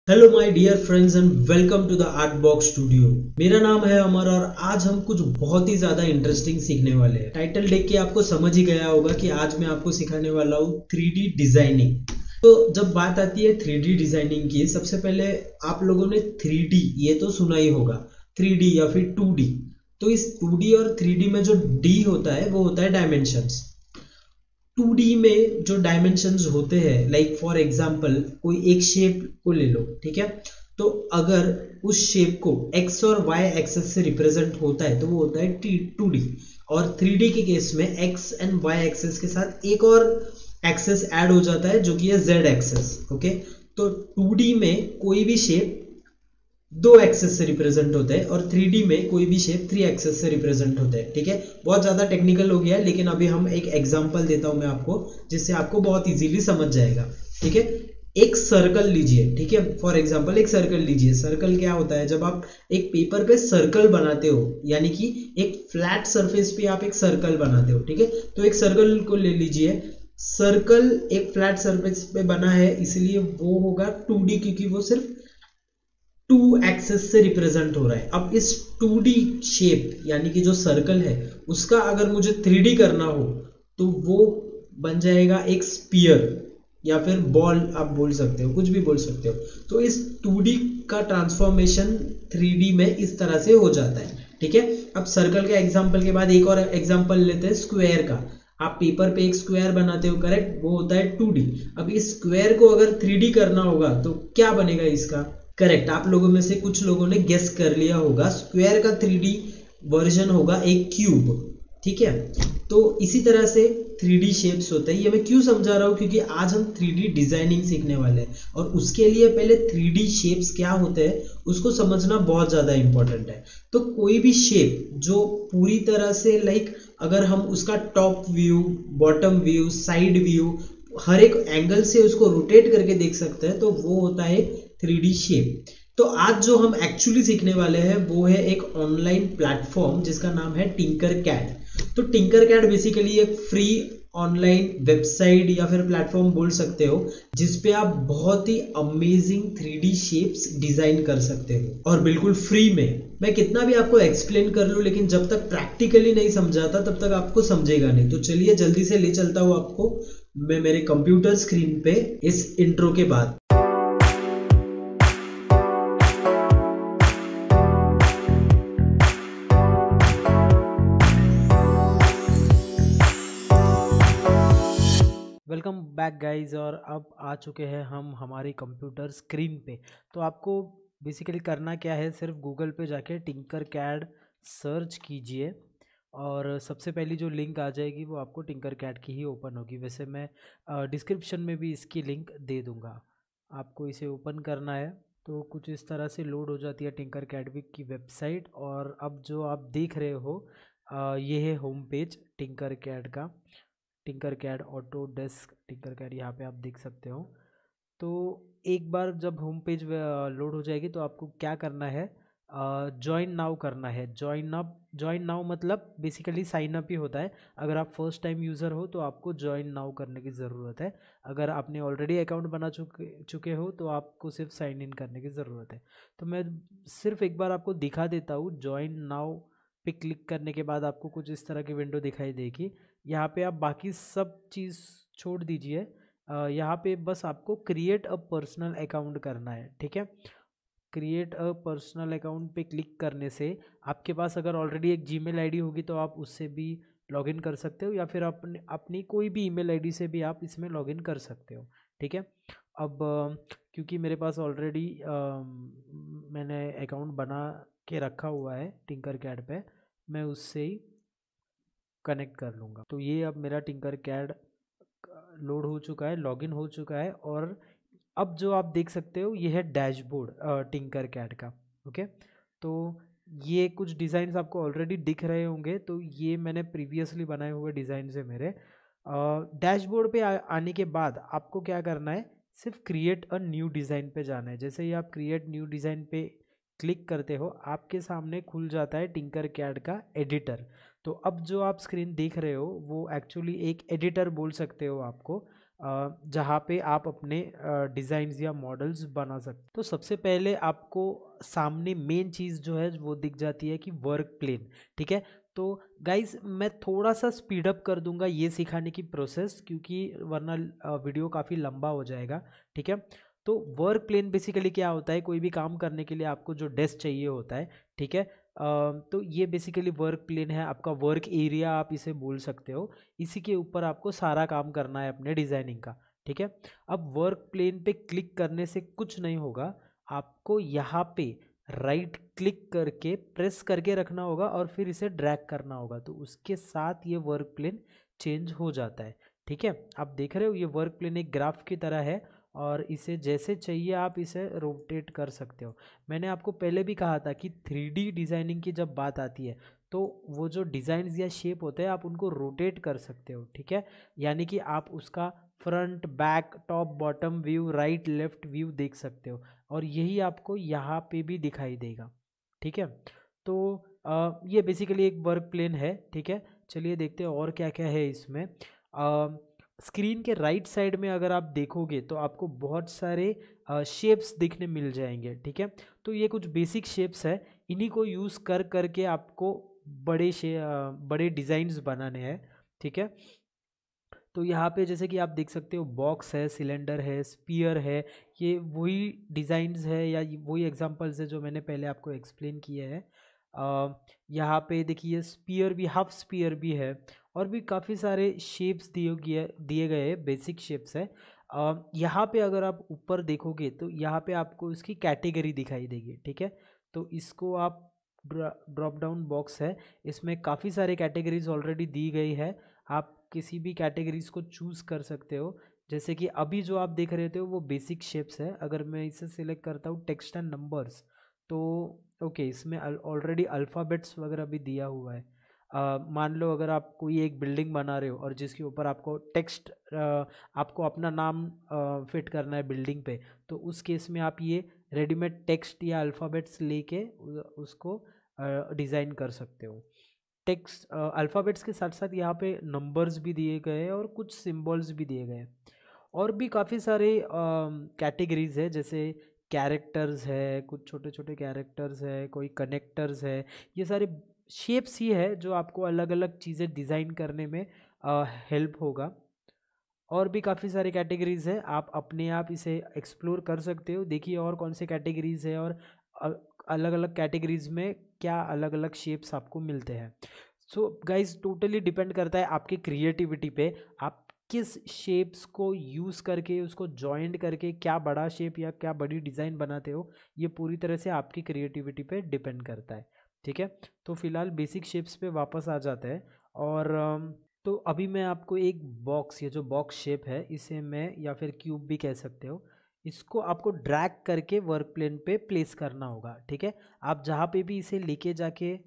Hello my dear friends and welcome to the art box studio. मेरा नाम है अमर और आज हम कुछ बहुत ही ज्यादा इंटरेस्टिंग सीखने वाले हैं। टाइटल देख के आपको समझ ही गया होगा कि आज मैं आपको सिखाने वाला हूँ 3D डिजाइनिंग। तो जब बात आती है 3D डिजाइनिंग की, सबसे पहले आप लोगों ने 3D ये तो सुना ही होगा, 3D या फिर 2D। तो इस 2D और 3D में जो D होता है वो होता है डायमेंशंस। 2D में जो डायमेंशंस होते हैं, लाइक फॉर एग्जांपल कोई एक शेप को ले लो, ठीक है। तो अगर उस शेप को x और y एक्सेस से रिप्रेजेंट होता है तो वो होता है 2D। और 3D के केस में x एंड y एक्सेस के साथ एक और एक्सेस ऐड हो जाता है जो कि है z एक्सेस। ओके, तो 2D में कोई भी शेप दो एक्सेस से रिप्रेजेंट होते हैं और 3D में कोई भी शेप 3 एक्सेस से रिप्रेजेंट होते हैं। ठीक है, बहुत ज्यादा टेक्निकल हो गया है, लेकिन अभी हम एक एग्जांपल देता हूं मैं आपको, जिससे आपको बहुत इजीली समझ जाएगा। ठीक है, एक सर्कल लीजिए, ठीक है। फॉर एग्जांपल एक सर्कल लीजिए। सर्कल क्या होता है? जब आप एक पेपर पे सर्कल बनाते हो, यानी कि एक फ्लैट सरफेस पे आप एक सर्कल बनाते हो, ठीक है। तो एक सर्कल को ले लीजिए। सर्कल एक फ्लैट सरफेस पे बना है, इसलिए वो होगा 2D, क्योंकि वो सिर्फ 2 एक्सेस से रिप्रेजेंट हो रहा है। अब इस 2D शेप यानी कि जो सर्कल है उसका अगर मुझे 3D करना हो तो वो बन जाएगा एक स्पीयर या फिर बॉल, आप बोल सकते हो, कुछ भी बोल सकते हो। तो इस 2D का ट्रांसफॉर्मेशन 3D में इस तरह से हो जाता है। ठीक है, अब सर्कल के एग्जांपल के बाद एक और एग्जांपल लेते हैं स्क्वायर का। आप पेपर पे एक स्क्वायर बनाते हो, करेक्ट, वो होता है 2D। अब इस स्क्वायर को अगर 3D करना होगा तो क्या बनेगा इसका? करेक्ट, आप लोगों में से कुछ लोगों ने गेस कर लिया होगा, स्क्वायर का 3D वर्जन होगा एक क्यूब। ठीक है, तो इसी तरह से 3D शेप्स होते हैं। ये मैं क्यों समझा रहा हूँ? क्योंकि आज हम 3D डिजाइनिंग सीखने वाले हैं और उसके लिए पहले 3D शेप्स क्या होते हैं उसको समझना बहुत ज्यादा इंपॉर्टेंट है। तो कोई भी शेप जो पूरी तरह से लाइक, अगर हम उसका top view, bottom view, side view, हर एक एंगल से उसको रोटेट करके देख सकते हैं, तो वो होता है 3D शेप। तो आज जो हम एक्चुअली सीखने वाले हैं वो है एक ऑनलाइन प्लेटफॉर्म जिसका नाम है टिंकर कैड। तो टिंकर कैड बेसिकली एक फ्री ऑनलाइन वेबसाइट या फिर प्लेटफॉर्म बोल सकते हो, जिसपे आप बहुत ही अमेजिंग 3D शेप्स डिजाइन कर सकते हो और बिल्कुल फ्री में। मैं कितना भी आपको एक्सप्लेन कर लूं, लेकिन जब तक प्रैक्टिकली नहीं समझाता तब तक आपको समझेगा नहीं। तो चलिए जल्दी से ले चलता हूं आपको मैं मेरे कंप्यूटर स्क्रीन पे इस इंट्रो के बाद। वेलकम बैक गाइस, और अब आ चुके हैं हम हमारी कंप्यूटर स्क्रीन पे। तो आपको बेसिकली करना क्या है, सिर्फ गूगल पे जाके टिंकर कैड सर्च कीजिए और सबसे पहली जो लिंक आ जाएगी वो आपको टिंकर कैड की ही ओपन होगी। वैसे मैं डिस्क्रिप्शन में भी इसकी लिंक दे दूँगा। आपको इसे ओपन करना है तो कुछ इस तरह से लोड हो जाती है टिंकर कैडविक की वेबसाइट। और अब जो आप देख रहे हो ये है होम पेज टिंकर कैड का। Tinkercad Autodesk Tinkercad यहाँ पे आप देख सकते हो। तो एक बार जब होम पेज लोड हो जाएगी तो आपको क्या करना है, ज्वाइन नाउ करना है। ज्वाइन नाउ मतलब बेसिकली साइन अप ही होता है। अगर आप फर्स्ट टाइम यूज़र हो तो आपको ज्वाइन नाउ करने की ज़रूरत है। अगर आपने ऑलरेडी अकाउंट बना चुके हो तो आपको सिर्फ साइन इन करने की ज़रूरत है। तो मैं सिर्फ एक बार आपको दिखा देता हूँ। ज्वाइन नाउ पे क्लिक करने के बाद आपको कुछ इस तरह की विंडो दिखाई देगी। यहाँ पे आप बाकी सब चीज़ छोड़ दीजिए। यहाँ पे बस आपको क्रिएट अ पर्सनल अकाउंट करना है। ठीक है, क्रिएट अ पर्सनल अकाउंट पे क्लिक करने से आपके पास अगर ऑलरेडी एक जीमेल आईडी होगी तो आप उससे भी लॉगिन कर सकते हो, या फिर अपनी कोई भी ईमेल आईडी से भी आप इसमें लॉगिन कर सकते हो। ठीक है, अब क्योंकि मेरे पास ऑलरेडी मैंने अकाउंट बना के रखा हुआ है टिंकर कैड पे, मैं उससे ही कनेक्ट कर लूँगा। तो ये अब मेरा टिंकर कैड लोड हो चुका है, लॉगिन हो चुका है। और अब जो आप देख सकते हो ये है डैशबोर्ड टिंकर कैड का। ओके, तो ये कुछ डिज़ाइंस आपको ऑलरेडी दिख रहे होंगे, तो ये मैंने प्रीवियसली बनाए हुए डिज़ाइन है मेरे। डैशबोर्ड पे आने के बाद आपको क्या करना है, सिर्फ क्रिएट अ न्यू डिज़ाइन पे जाना है। जैसे ही आप क्रिएट न्यू डिज़ाइन पे क्लिक करते हो आपके सामने खुल जाता है टिंकर कैड का एडिटर। तो अब जो आप स्क्रीन देख रहे हो वो एक्चुअली एक एडिटर बोल सकते हो आपको। जहाँ पे आप अपने डिज़ाइंस या मॉडल्स बना सकते। तो सबसे पहले आपको सामने मेन चीज़ जो है वो दिख जाती है कि वर्क प्लेन, ठीक है। तो गाइज मैं थोड़ा सा स्पीड अप कर दूंगा ये सिखाने की प्रोसेस, क्योंकि वरना वीडियो काफ़ी लंबा हो जाएगा, ठीक है। तो वर्क प्लेन बेसिकली क्या होता है, कोई भी काम करने के लिए आपको जो डेस्क चाहिए होता है, ठीक है। तो ये बेसिकली वर्क प्लेन है, आपका वर्क एरिया आप इसे बोल सकते हो। इसी के ऊपर आपको सारा काम करना है अपने डिज़ाइनिंग का, ठीक है। अब वर्क प्लेन पे क्लिक करने से कुछ नहीं होगा, आपको यहाँ पे राइट क्लिक करके प्रेस करके रखना होगा और फिर इसे ड्रैग करना होगा, तो उसके साथ ये वर्क प्लेन चेंज हो जाता है, ठीक है। आप देख रहे हो ये वर्क प्लेन एक ग्राफ की तरह है और इसे जैसे चाहिए आप इसे रोटेट कर सकते हो। मैंने आपको पहले भी कहा था कि 3D डिज़ाइनिंग की जब बात आती है तो वो जो डिज़ाइंस या शेप होते हैं आप उनको रोटेट कर सकते हो, ठीक है। यानी कि आप उसका front back top bottom view right left view देख सकते हो और यही आपको यहाँ पे भी दिखाई देगा, ठीक है। तो ये बेसिकली एक वर्क प्लेन है, ठीक है। चलिए देखते हैं और क्या क्या है इसमें। स्क्रीन के राइट साइड में अगर आप देखोगे तो आपको बहुत सारे शेप्स दिखने मिल जाएंगे, ठीक है। तो ये कुछ बेसिक शेप्स है, इन्हीं को यूज़ कर करके आपको बड़े डिज़ाइंस बनाने हैं, ठीक है। तो यहाँ पे जैसे कि आप देख सकते हो बॉक्स है, सिलेंडर है, स्पीयर है, ये वही डिज़ाइंस है या वही एग्जांपल्स है जो मैंने पहले आपको एक्सप्लेन किए हैं। यहाँ पे देखिए स्पीयर भी, हाफ स्पीयर भी है और भी काफ़ी सारे शेप्स दिए गए हैं, बेसिक शेप्स है। यहाँ पे अगर आप ऊपर देखोगे तो यहाँ पे आपको इसकी कैटेगरी दिखाई देगी, ठीक है। तो इसको आप ड्रॉप डाउन बॉक्स है, इसमें काफ़ी सारे कैटेगरीज ऑलरेडी दी गई है, आप किसी भी कैटेगरीज को चूज़ कर सकते हो। जैसे कि अभी जो आप देख रहे थे वो बेसिक शेप्स है, अगर मैं इसे सिलेक्ट करता हूँ टेक्स्ट एंड नंबर्स तो ओके इसमें ऑलरेडी अल्फ़ाबेट्स वगैरह भी दिया हुआ है। मान लो अगर आप कोई एक बिल्डिंग बना रहे हो और जिसके ऊपर आपको टेक्स्ट आपको अपना नाम फिट करना है बिल्डिंग पे, तो उस केस में आप ये रेडीमेड टेक्स्ट या अल्फ़ाबेट्स लेके उसको डिज़ाइन कर सकते हो। टेक्स्ट अल्फ़ाबेट्स के साथ साथ यहाँ पे नंबर्स भी दिए गए हैं और कुछ सिंबल्स भी दिए गए हैं और भी काफ़ी सारे कैटेगरीज है, जैसे कैरेक्टर्स है, कुछ छोटे छोटे कैरेक्टर्स है, कोई कनेक्टर्स है। ये सारे शेप्स ही है जो आपको अलग अलग चीज़ें डिज़ाइन करने में हेल्प होगा। और भी काफ़ी सारे कैटेगरीज है, आप अपने आप इसे एक्सप्लोर कर सकते हो, देखिए और कौन से कैटेगरीज है और अलग अलग कैटेगरीज में क्या अलग अलग शेप्स आपको मिलते हैं। सो गाइज टोटली डिपेंड करता है आपकी क्रिएटिविटी पे, आप किस शेप्स को यूज़ करके उसको जॉइंट करके क्या बड़ा शेप या क्या बड़ी डिज़ाइन बनाते हो, ये पूरी तरह से आपकी क्रिएटिविटी पे डिपेंड करता है, ठीक है। तो फिलहाल बेसिक शेप्स पे वापस आ जाते हैं और तो अभी मैं आपको एक बॉक्स, ये जो बॉक्स शेप है इसे मैं या फिर क्यूब भी कह सकते हो, इसको आपको ड्रैग करके वर्क प्लेन पे प्लेस करना होगा, ठीक है। आप जहाँ पे भी इसे लेके जाके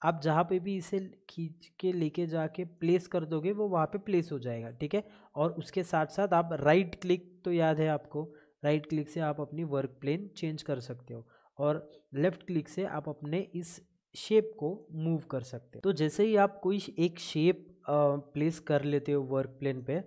आप जहाँ पे भी इसे खींच के लेके जाके प्लेस कर दोगे वो वहाँ पे प्लेस हो जाएगा, ठीक है। और उसके साथ साथ आप राइट क्लिक, तो याद है आपको, राइट क्लिक से आप अपनी वर्क प्लेन चेंज कर सकते हो और लेफ़्ट क्लिक से आप अपने इस शेप को मूव कर सकते हो। तो जैसे ही आप कोई एक शेप प्लेस कर लेते हो वर्क प्लेन पे,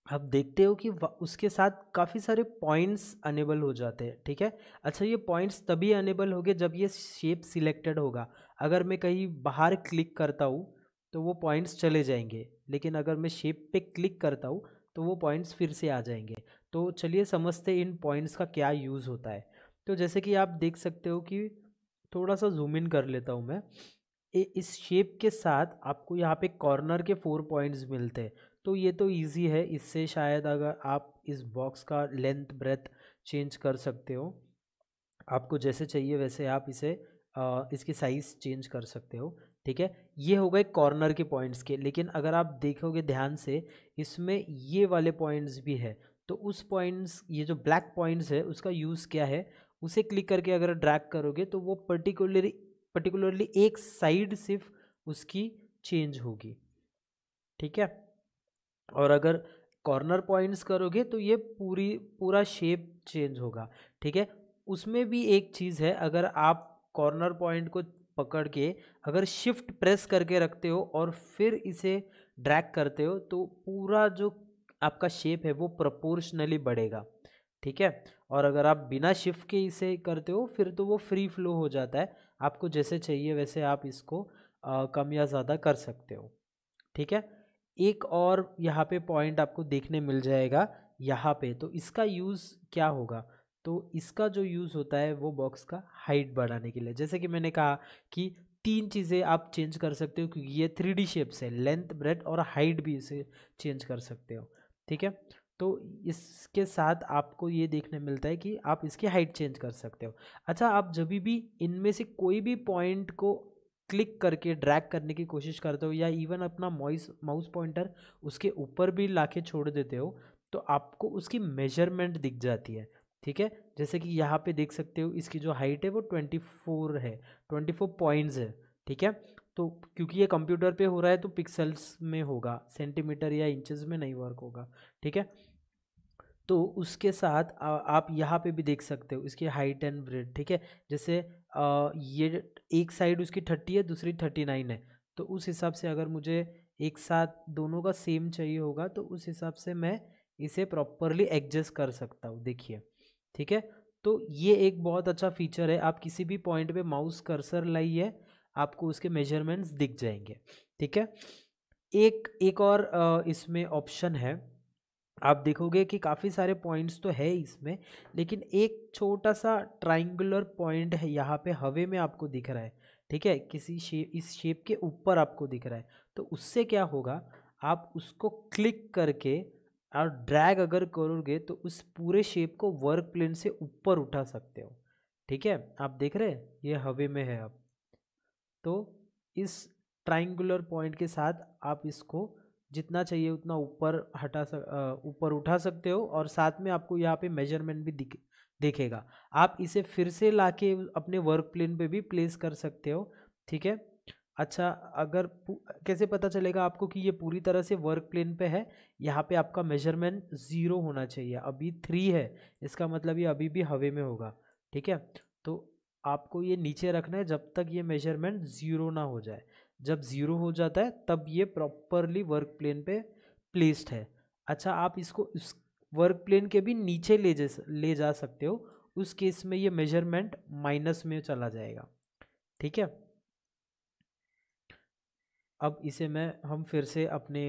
आप देखते हो कि उसके साथ काफ़ी सारे पॉइंट्स अनेबल हो जाते हैं, ठीक है। अच्छा ये पॉइंट्स तभी अनेबल होंगे जब ये शेप सिलेक्टेड होगा, अगर मैं कहीं बाहर क्लिक करता हूँ तो वो पॉइंट्स चले जाएंगे, लेकिन अगर मैं शेप पे क्लिक करता हूँ तो वो पॉइंट्स फिर से आ जाएंगे। तो चलिए समझते हैं इन पॉइंट्स का क्या यूज़ होता है। तो जैसे कि आप देख सकते हो कि थोड़ा सा जूम इन कर लेता हूँ मैं, इस शेप के साथ आपको यहाँ पे कॉर्नर के 4 पॉइंट्स मिलते हैं। तो ये तो इजी है, इससे शायद अगर आप इस बॉक्स का लेंथ ब्रेथ चेंज कर सकते हो, आपको जैसे चाहिए वैसे आप इसे इसकी साइज़ चेंज कर सकते हो, ठीक है। ये हो गए कॉर्नर के पॉइंट्स के, लेकिन अगर आप देखोगे ध्यान से इसमें ये वाले पॉइंट्स भी है। तो उस पॉइंट्स, ये जो ब्लैक पॉइंट्स है उसका यूज़ क्या है, उसे क्लिक करके अगर ड्रैग करोगे तो वो पर्टिकुलरली एक साइड सिर्फ उसकी चेंज होगी, ठीक है। और अगर कॉर्नर पॉइंट्स करोगे तो ये पूरा शेप चेंज होगा, ठीक है। उसमें भी एक चीज़ है, अगर आप कॉर्नर पॉइंट को पकड़ के अगर शिफ्ट प्रेस करके रखते हो और फिर इसे ड्रैग करते हो तो पूरा जो आपका शेप है वो प्रोपोर्शनली बढ़ेगा, ठीक है। और अगर आप बिना शिफ्ट के इसे करते हो फिर तो वो फ्री फ्लो हो जाता है, आपको जैसे चाहिए वैसे आप इसको कम या ज़्यादा कर सकते हो, ठीक है। एक और यहाँ पे पॉइंट आपको देखने मिल जाएगा यहाँ पे, तो इसका यूज़ क्या होगा, तो इसका जो यूज़ होता है वो बॉक्स का हाइट बढ़ाने के लिए। जैसे कि मैंने कहा कि तीन चीज़ें आप चेंज कर सकते हो क्योंकि ये 3D शेप्स है, लेंथ ब्रेथ और हाइट भी इसे चेंज कर सकते हो, ठीक है। तो इसके साथ आपको ये देखने मिलता है कि आप इसकी हाइट चेंज कर सकते हो। अच्छा, आप जब भी इनमें से कोई भी पॉइंट को क्लिक करके ड्रैग करने की कोशिश करते हो या इवन अपना माउस पॉइंटर उसके ऊपर भी लाके छोड़ देते हो तो आपको उसकी मेजरमेंट दिख जाती है, ठीक है। जैसे कि यहाँ पे देख सकते हो इसकी जो हाइट है वो 24 है, 24 पॉइंट्स है, ठीक है। तो क्योंकि ये कंप्यूटर पे हो रहा है तो पिक्सल्स में होगा, सेंटीमीटर या इंचेस में नहीं वर्क होगा, ठीक है। तो उसके साथ आप यहाँ पे भी देख सकते हो इसकी हाइट एंड ब्रेड, ठीक है। जैसे ये एक साइड उसकी 30 है, दूसरी 39 है, तो उस हिसाब से अगर मुझे एक साथ दोनों का सेम चाहिए होगा तो उस हिसाब से मैं इसे प्रॉपरली एडजस्ट कर सकता हूँ, देखिए, ठीक है। तो ये एक बहुत अच्छा फीचर है, आप किसी भी पॉइंट पे माउस कर्सर लाइए आपको उसके मेजरमेंट्स दिख जाएंगे, ठीक है। एक एक और इसमें ऑप्शन है, आप देखोगे कि काफ़ी सारे पॉइंट्स तो है इसमें, लेकिन एक छोटा सा ट्राइंगुलर पॉइंट है यहाँ पे हवे में आपको दिख रहा है, ठीक है, किसी शेप, इस शेप के ऊपर आपको दिख रहा है। तो उससे क्या होगा, आप उसको क्लिक करके और ड्रैग अगर करोगे तो उस पूरे शेप को वर्क प्लेन से ऊपर उठा सकते हो, ठीक है। आप देख रहे हैं ये हवे में है अब, तो इस ट्राइंगुलर पॉइंट के साथ आप इसको जितना चाहिए उतना ऊपर उठा सकते हो और साथ में आपको यहाँ पे मेजरमेंट भी दिखेगा। आप इसे फिर से लाके अपने वर्क प्लेन पे भी प्लेस कर सकते हो, ठीक है। अच्छा, अगर कैसे पता चलेगा आपको कि ये पूरी तरह से वर्क प्लेन पे है, यहाँ पे आपका मेजरमेंट 0 होना चाहिए, अभी 3 है, इसका मतलब ये अभी भी हवे में होगा, ठीक है। तो आपको ये नीचे रखना है जब तक ये मेजरमेंट 0 ना हो जाए, जब 0 हो जाता है तब ये प्रॉपरली वर्क प्लेन पे प्लेस्ड है। अच्छा, आप इसको इस वर्क प्लेन के भी नीचे ले जा सकते हो, उस केस में ये मेजरमेंट माइनस में चला जाएगा, ठीक है। अब इसे हम फिर से अपने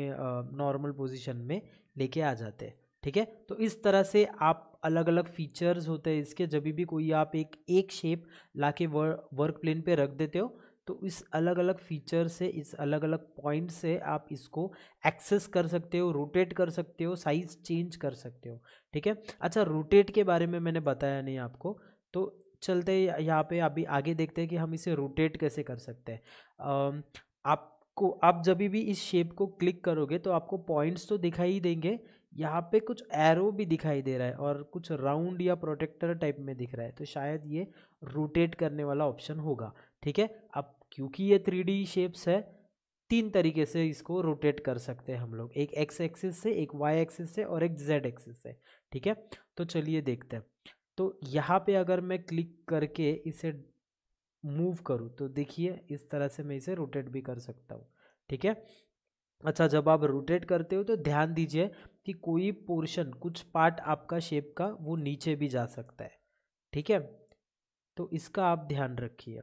नॉर्मल पोजीशन में लेके आ जाते हैं, ठीक है। तो इस तरह से आप अलग अलग फीचर्स होते हैं इसके, जब भी कोई आप एक शेप लाके वर्क प्लेन पे रख देते हो तो इस अलग अलग फीचर से, इस अलग अलग पॉइंट से आप इसको एक्सेस कर सकते हो, रोटेट कर सकते हो, साइज चेंज कर सकते हो, ठीक है। अच्छा, रोटेट के बारे में मैंने बताया नहीं आपको, तो चलते यहाँ पे अभी आगे देखते हैं कि हम इसे रोटेट कैसे कर सकते हैं। आप जब भी इस शेप को क्लिक करोगे तो आपको पॉइंट्स तो दिखाई ही देंगे, यहाँ पे कुछ एरो भी दिखाई दे रहा है और कुछ राउंड या प्रोटेक्टर टाइप में दिख रहा है, तो शायद ये रोटेट करने वाला ऑप्शन होगा, ठीक है। अब क्योंकि ये 3D शेप्स है, तीन तरीके से इसको रोटेट कर सकते हैं हम लोग, एक एक्स एक्सिस से, एक वाई एक्सिस से और एक जेड एक्सिस से, ठीक है। तो चलिए देखते हैं। तो यहाँ पे अगर मैं क्लिक करके इसे मूव करूँ तो देखिए इस तरह से मैं इसे रोटेट भी कर सकता हूँ, ठीक है। अच्छा, जब आप रोटेट करते हो तो ध्यान दीजिए कि कोई पोर्शन, कुछ पार्ट आपका शेप का वो नीचे भी जा सकता है, ठीक है। तो इसका आप ध्यान रखिए।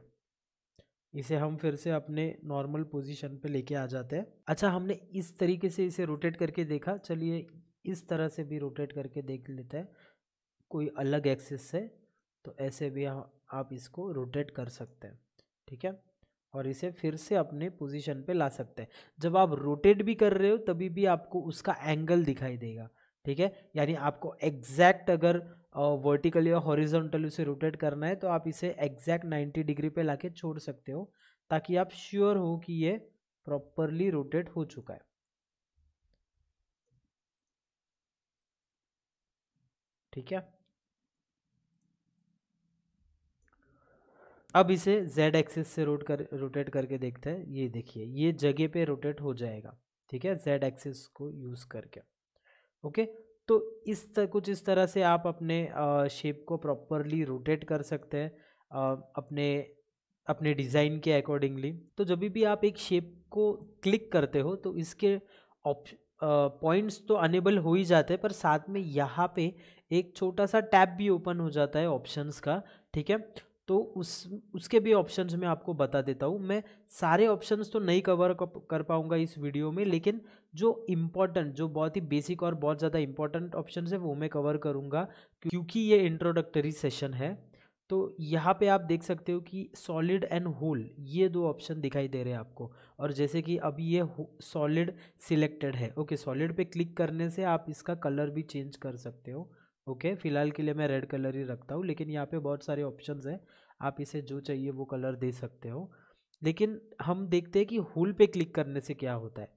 इसे हम फिर से अपने नॉर्मल पोजीशन पे लेके आ जाते हैं। अच्छा, हमने इस तरीके से इसे रोटेट करके देखा, चलिए इस तरह से भी रोटेट करके देख लेते हैं कोई अलग एक्सिस से, तो ऐसे भी आप इसको रोटेट कर सकते हैं, ठीक है। और इसे फिर से अपने पोजीशन पे ला सकते हैं। जब आप रोटेट भी कर रहे हो तभी भी आपको उसका एंगल दिखाई देगा, ठीक है। यानी आपको एग्जैक्ट अगर वर्टिकल या हॉरिजॉन्टल उसे रोटेट करना है तो आप इसे एग्जैक्ट 90 डिग्री पे लाके छोड़ सकते हो, ताकि आप श्योर हो कि ये प्रॉपरली रोटेट हो चुका है, ठीक है। अब इसे z एक्सिस से रोटेट करके देखते हैं, ये देखिए ये जगह पे रोटेट हो जाएगा, ठीक है, z एक्सिस को यूज़ करके, ओके। तो कुछ इस तरह से आप अपने शेप को प्रॉपरली रोटेट कर सकते हैं अपने अपने डिज़ाइन के अकॉर्डिंगली। तो जब भी आप एक शेप को क्लिक करते हो तो इसके पॉइंट्स तो अनेबल हो ही जाते हैं, पर साथ में यहाँ पे एक छोटा सा टैब भी ओपन हो जाता है ऑप्शंस का, ठीक है। तो उसके भी ऑप्शंस मैं आपको बता देता हूँ। मैं सारे ऑप्शंस तो नहीं कवर कर पाऊँगा इस वीडियो में, लेकिन जो इम्पोर्टेंट, जो बहुत ही बेसिक और बहुत ज़्यादा इंपॉर्टेंट ऑप्शंस है वो मैं कवर करूँगा, क्योंकि ये इंट्रोडक्टरी सेशन है। तो यहाँ पे आप देख सकते हो कि सॉलिड एंड होल, ये दो ऑप्शन दिखाई दे रहे हैं आपको। और जैसे कि अभी ये सॉलिड सिलेक्टेड है, ओके, सॉलिड पे क्लिक करने से आप इसका कलर भी चेंज कर सकते हो, ओके। फिलहाल के लिए मैं रेड कलर ही रखता हूँ, लेकिन यहाँ पे बहुत सारे ऑप्शंस हैं, आप इसे जो चाहिए वो कलर दे सकते हो। लेकिन हम देखते हैं कि होल पे क्लिक करने से क्या होता है,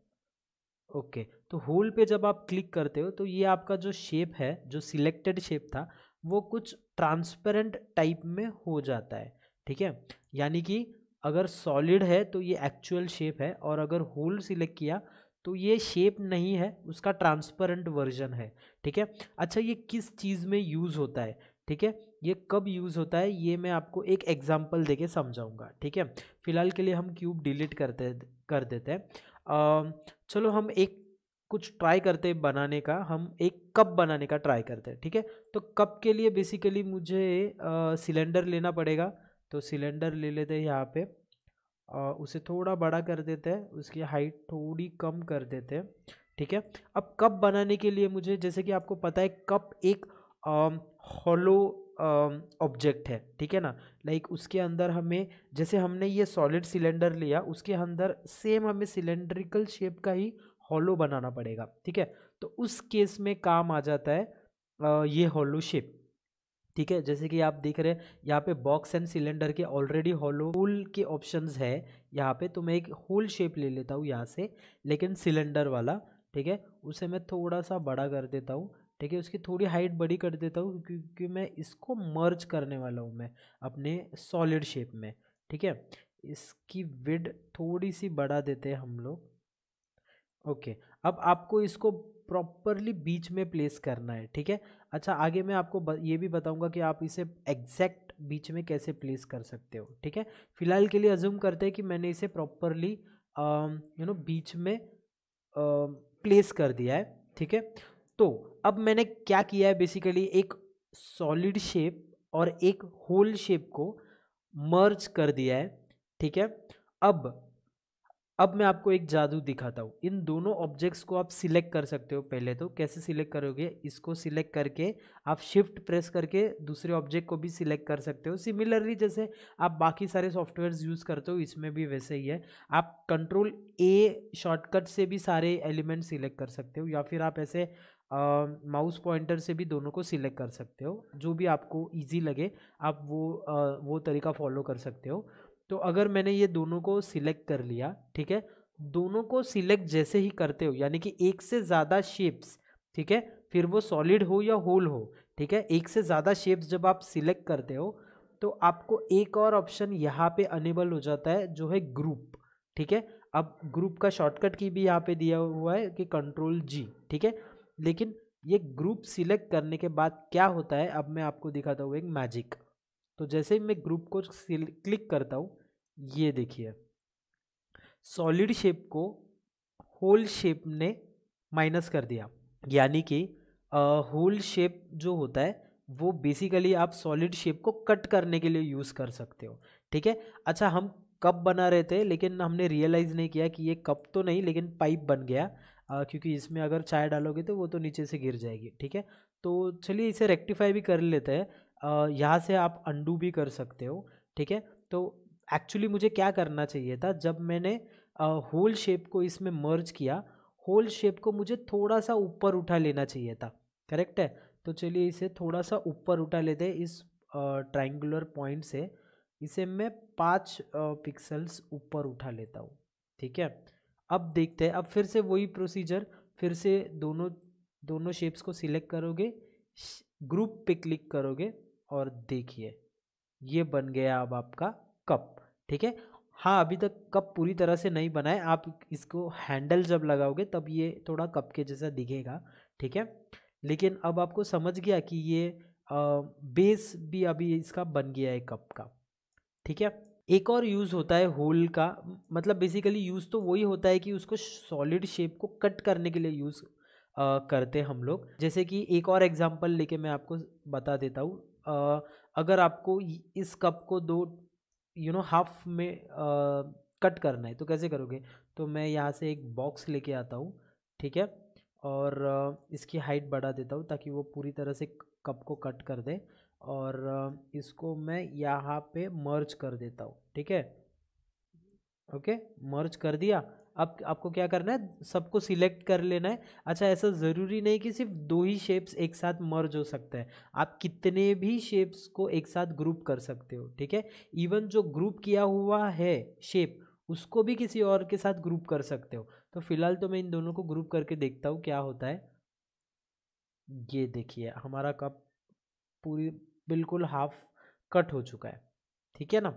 ओके। तो होल पे जब आप क्लिक करते हो तो ये आपका जो शेप है, जो सिलेक्टेड शेप था, वो कुछ ट्रांसपेरेंट टाइप में हो जाता है, ठीक है। यानी कि अगर सॉलिड है तो ये एक्चुअल शेप है, और अगर होल सिलेक्ट किया तो ये शेप नहीं है, उसका ट्रांसपेरेंट वर्जन है, ठीक है। अच्छा, ये किस चीज़ में यूज़ होता है, ठीक है, ये कब यूज़ होता है, ये मैं आपको एक एग्जांपल देके समझाऊंगा, ठीक है। फिलहाल के लिए हम क्यूब डिलीट कर देते हैं। चलो हम एक कुछ ट्राई करते हैं बनाने का, हम एक कप बनाने का ट्राई करते हैं, ठीक है। तो कप के लिए बेसिकली मुझे सिलेंडर लेना पड़ेगा। तो सिलेंडर ले लेते हैं यहाँ पे, उसे थोड़ा बड़ा कर देते हैं, उसकी हाइट थोड़ी कम कर देते हैं, ठीक है। अब कप बनाने के लिए मुझे, जैसे कि आपको पता है, कप एक हॉलो ऑब्जेक्ट है, ठीक है ना। लाइक उसके अंदर हमें, जैसे हमने ये सॉलिड सिलेंडर लिया, उसके अंदर सेम हमें सिलेंड्रिकल शेप का ही हॉलो बनाना पड़ेगा, ठीक है। तो उस केस में काम आ जाता है ये हॉलो शेप, ठीक है। जैसे कि आप देख रहे हैं यहाँ पे बॉक्स एंड सिलेंडर के ऑलरेडी हॉलो होल के ऑप्शंस है यहाँ पे। तो मैं एक होल शेप ले लेता हूँ यहाँ से, लेकिन सिलेंडर वाला, ठीक है। उसे मैं थोड़ा सा बड़ा कर देता हूँ, ठीक है। उसकी थोड़ी हाइट बड़ी कर देता हूँ, क्योंकि मैं इसको मर्ज करने वाला हूँ मैं अपने सॉलिड शेप में, ठीक है। इसकी विड्थ थोड़ी सी बढ़ा देते हैं हम लोग, ओके। अब आपको इसको प्रॉपरली बीच में प्लेस करना है, ठीक है। अच्छा, आगे मैं आपको ये भी बताऊंगा कि आप इसे एग्जैक्ट बीच में कैसे प्लेस कर सकते हो, ठीक है। फिलहाल के लिए अज्यूम करते हैं कि मैंने इसे प्रॉपरली बीच में प्लेस कर दिया है, ठीक है। तो अब मैंने क्या किया है, बेसिकली एक सॉलिड शेप और एक होल शेप को मर्ज कर दिया है, ठीक है। अब मैं आपको एक जादू दिखाता हूँ। इन दोनों ऑब्जेक्ट्स को आप सिलेक्ट कर सकते हो। पहले तो कैसे सिलेक्ट करोगे, इसको सिलेक्ट करके आप शिफ्ट प्रेस करके दूसरे ऑब्जेक्ट को भी सिलेक्ट कर सकते हो। सिमिलरली जैसे आप बाकी सारे सॉफ्टवेयर्स यूज़ करते हो, इसमें भी वैसे ही है। आप कंट्रोल ए शॉर्टकट से भी सारे एलिमेंट सिलेक्ट कर सकते हो, या फिर आप ऐसे माउस पॉइंटर से भी दोनों को सिलेक्ट कर सकते हो। जो भी आपको ईजी लगे आप वो तरीका फॉलो कर सकते हो। तो अगर मैंने ये दोनों को सिलेक्ट कर लिया, ठीक है, दोनों को सिलेक्ट जैसे ही करते हो, यानी कि एक से ज़्यादा शेप्स, ठीक है, फिर वो सॉलिड हो या होल हो, ठीक है, एक से ज़्यादा शेप्स जब आप सिलेक्ट करते हो तो आपको एक और ऑप्शन यहाँ पे अनेबल हो जाता है, जो है ग्रुप, ठीक है। अब ग्रुप का शॉर्टकट की भी यहाँ पे दिया हुआ है कि कंट्रोल जी, ठीक है। लेकिन ये ग्रुप सिलेक्ट करने के बाद क्या होता है, अब मैं आपको दिखाता हूँ एक मैजिक। तो जैसे ही मैं ग्रुप को क्लिक करता हूँ, ये देखिए सॉलिड शेप को होल शेप ने माइनस कर दिया। यानी कि होल शेप जो होता है वो बेसिकली आप सॉलिड शेप को कट करने के लिए यूज़ कर सकते हो, ठीक है। अच्छा, हम कप बना रहे थे, लेकिन हमने रियलाइज़ नहीं किया कि ये कप तो नहीं लेकिन पाइप बन गया, क्योंकि इसमें अगर चाय डालोगे तो वो तो नीचे से गिर जाएगी, ठीक है। तो चलिए इसे रेक्टिफाई भी कर लेते हैं। यहाँ से आप अंडू भी कर सकते हो, ठीक है। तो एक्चुअली मुझे क्या करना चाहिए था, जब मैंने होल शेप को इसमें मर्ज किया, होल शेप को मुझे थोड़ा सा ऊपर उठा लेना चाहिए था, करेक्ट है। तो चलिए इसे थोड़ा सा ऊपर उठा लेते हैं, इस ट्राइंगुलर पॉइंट से इसे मैं 5 पिक्सल्स ऊपर उठा लेता हूँ, ठीक है। अब देखते हैं, अब फिर से वही प्रोसीजर, फिर से दोनों शेप्स को सिलेक्ट करोगे, ग्रुप पे क्लिक करोगे, और देखिए ये बन गया अब आपका कप, ठीक है। हाँ, अभी तक कप पूरी तरह से नहीं बना है, आप इसको हैंडल जब लगाओगे तब ये थोड़ा कप के जैसा दिखेगा, ठीक है। लेकिन अब आपको समझ गया कि ये बेस भी अभी इसका बन गया है कप का, ठीक है। एक और यूज़ होता है होल का, मतलब बेसिकली यूज़ तो वही होता है कि उसको सॉलिड शेप को कट करने के लिए यूज़ करते हैं हम लोग। जैसे कि एक और एग्जांपल लेके मैं आपको बता देता हूँ। अगर आपको इस कप को दो हाफ में कट करना है तो कैसे करोगे? तो मैं यहाँ से एक बॉक्स लेके आता हूँ, ठीक है, और इसकी हाइट बढ़ा देता हूँ ताकि वो पूरी तरह से कप को कट कर दे, और इसको मैं यहाँ पे मर्ज कर देता हूँ, ठीक है। ओके, मर्ज कर दिया। अब आपको क्या करना है, सबको सिलेक्ट कर लेना है। अच्छा, ऐसा ज़रूरी नहीं कि सिर्फ दो ही शेप्स एक साथ मर्ज हो सकता है, आप कितने भी शेप्स को एक साथ ग्रुप कर सकते हो, ठीक है। इवन जो ग्रुप किया हुआ है शेप, उसको भी किसी और के साथ ग्रुप कर सकते हो। तो फिलहाल तो मैं इन दोनों को ग्रुप करके देखता हूँ क्या होता है। ये देखिए, हमारा कप पूरी बिल्कुल हाफ कट हो चुका है, ठीक है ना।